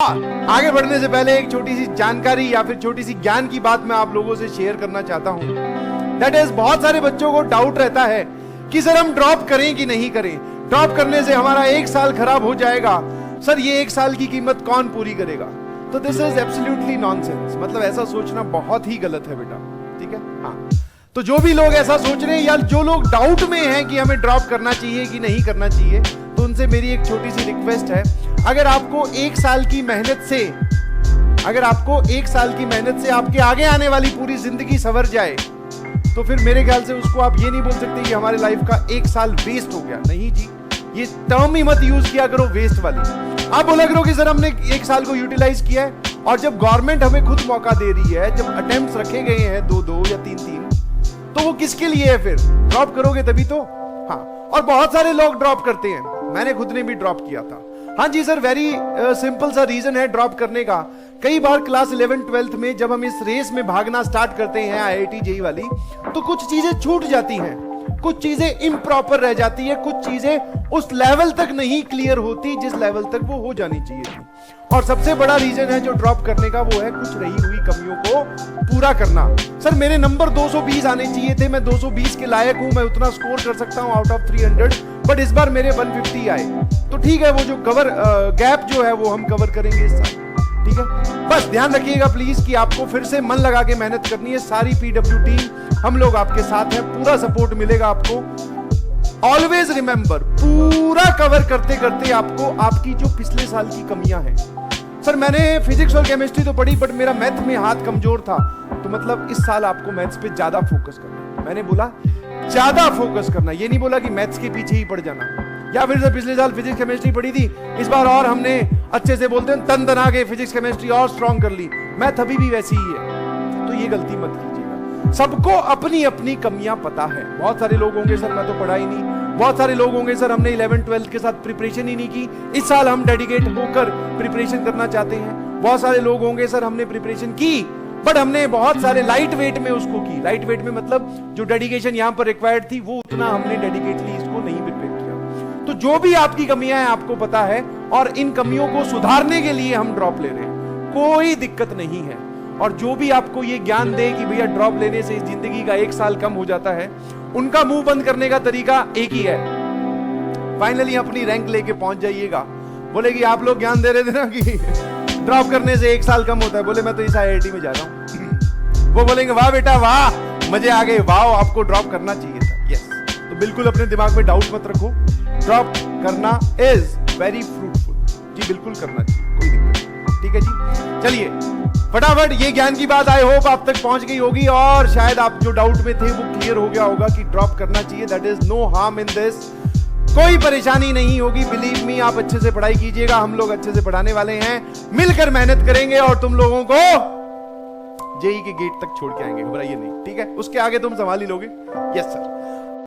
आगे बढ़ने से पहले एक छोटी सी जानकारी या फिर छोटी सी ज्ञान की बात मैं आप लोगों से शेयर करना चाहता हूं। दैट इज, बहुत सारे बच्चों को डाउट रहता है कि सर हम ड्रॉप करें कि नहीं करें, ड्रॉप करने से हमारा एक साल खराब हो जाएगा, सर ये एक साल की कीमत कौन पूरी करेगा। तो दिस इज एब्सोल्युटली नॉनसेंस, मतलब ऐसा सोचना बहुत ही गलत है बेटा, ठीक है। हाँ, तो जो भी लोग ऐसा सोच रहे हैं या जो लोग डाउट में हैं कि हमें ड्रॉप करना चाहिए कि नहीं करना चाहिए, तो उनसे मेरी एक छोटी सी रिक्वेस्ट है, अगर आपको एक साल की मेहनत से आपके आगे आने वाली पूरी जिंदगी संवर जाए, तो फिर मेरे ख्याल से उसको आप ये नहीं बोल सकते कि हमारे लाइफ का एक साल वेस्ट हो गया। नहीं जी, ये टर्म ही मत यूज किया करो वेस्ट वाली। आप बोला करो कि सर हमने एक साल को यूटिलाइज किया है, और जब गवर्नमेंट हमें खुद मौका दे रही है, जब अटेम्प्ट्स रखे गए हैं 2-2 या 3-3, तो वो किसके लिए है? फिर ड्रॉप करोगे तभी तो। हाँ, और बहुत सारे लोग ड्रॉप करते हैं, मैंने खुद ने भी ड्रॉप किया था। हाँ जी सर, वेरी सिंपल सा रीजन है ड्रॉप करने का। कई बार क्लास 11-12 में जब हम इस रेस में भागना स्टार्ट करते हैं IIT JEE वाली, तो कुछ चीजें छूट जाती हैं, कुछ चीजें इम्प्रॉपर रह जाती है, कुछ चीजें उस लेवल तक नहीं क्लियर होती जिस लेवल तक वो हो जानी चाहिए थी। और सबसे बड़ा रीजन है जो ड्रॉप करने का, वो है कुछ रही हुई कमियों को पूरा करना। सर मेरे नंबर 220 आने चाहिए थे, मैं 220 के लायक हूं, मैं उतना स्कोर कर सकता हूं आउट ऑफ 300, बट इस बार मेरे 150 आए, तो ठीक है, वो जो गैप जो है वो हम कवर करेंगे इस साल, ठीक है। बस ध्यान रखिएगा प्लीज कि आपको फिर से मन लगा के मेहनत करनी है। सारी PW टीम, हम लोग आपके साथ हैं, पूरा सपोर्ट मिलेगा आपको। ऑलवेज रिमेंबर, पूरा कवर करते करते आपको आपकी जो पिछले साल की कमियां हैं, सर मैंने फिजिक्स और केमिस्ट्री तो पढ़ी, बट मेरा मैथ में हाथ कमजोर था, तो मतलब इस साल आपको मैथ्स पे ज्यादा फोकस करना है। मैंने बोला ज्यादा फोकस करना, ये नहीं बोला कि मैथ्स के पीछे ही पड़ जाना। या फिर से पिछले साल फिजिक्स केमिस्ट्री पढ़ी थी, इस बार और हमने अच्छे से बोलते हैं तन तना के फिजिक्स केमिस्ट्री और स्ट्रॉन्ग कर ली, मैथ अभी भी वैसी ही है। तो ये गलती मत कीजिएगा। सबको अपनी अपनी कमियां पता है। बहुत सारे लोग होंगे सर मैं तो पढ़ा ही नहीं, बहुत सारे लोग होंगे सर हमने 11-12 के साथ प्रिपरेशन ही नहीं की, इस साल हम डेडिकेट होकर प्रिपरेशन करना चाहते हैं। बहुत सारे लोग होंगे सर हमने प्रिपरेशन की, बट हमने बहुत सारे लाइट वेट में उसको की। लाइट वेट में मतलब जो डेडिकेशन यहाँ पर रिक्वायर्ड थी, वो उतना हमने डेडिकेटली इसको नहीं प्रिपेयर किया। तो जो भी आपकी कमियां हैं आपको पता है, और इन कमियों को सुधारने के लिए हम ड्रॉप ले रहे हैं, कोई दिक्कत नहीं है। और जो भी आपको ये ज्ञान दे कि भैया ड्रॉप लेने से जिंदगी का एक साल कम हो जाता है, उनका मुंह बंद करने का तरीका एक ही है, फाइनली अपनी रैंक लेके पहुंच जाइएगा। बोले कि आप लोग ज्ञान दे रहे थे ना कि ड्रॉप करने से एक साल कम होता है, बोले मैं तो इस IIT में जा रहा हूं। वो बोलेंगे वाह बेटा वाह, मजे आ गए, वाह आपको ड्रॉप करना चाहिए था। यस, तो बिल्कुल अपने दिमाग में डाउट मत रखो, ड्रॉप करना इज वेरी फ्रूटफुल जी, बिल्कुल करना चाहिए, कोई दिक्कत नहीं, ठीक है जी। चलिए फटाफट ये ज्ञान की बात आई होप आप तक पहुंच गई होगी, और शायद आप जो डाउट में थे वो क्लियर हो गया होगा कि ड्रॉप करना चाहिए। That is no harm in this, कोई परेशानी नहीं होगी, बिलीव मी। आप अच्छे से पढ़ाई कीजिएगा, हम लोग अच्छे से पढ़ाने वाले हैं, मिलकर मेहनत करेंगे और तुम लोगों को JEE के गेट तक छोड़ के आएंगे, घबराइए नहीं, ठीक है। उसके आगे तुम संभाल ही लोगे। Yes sir.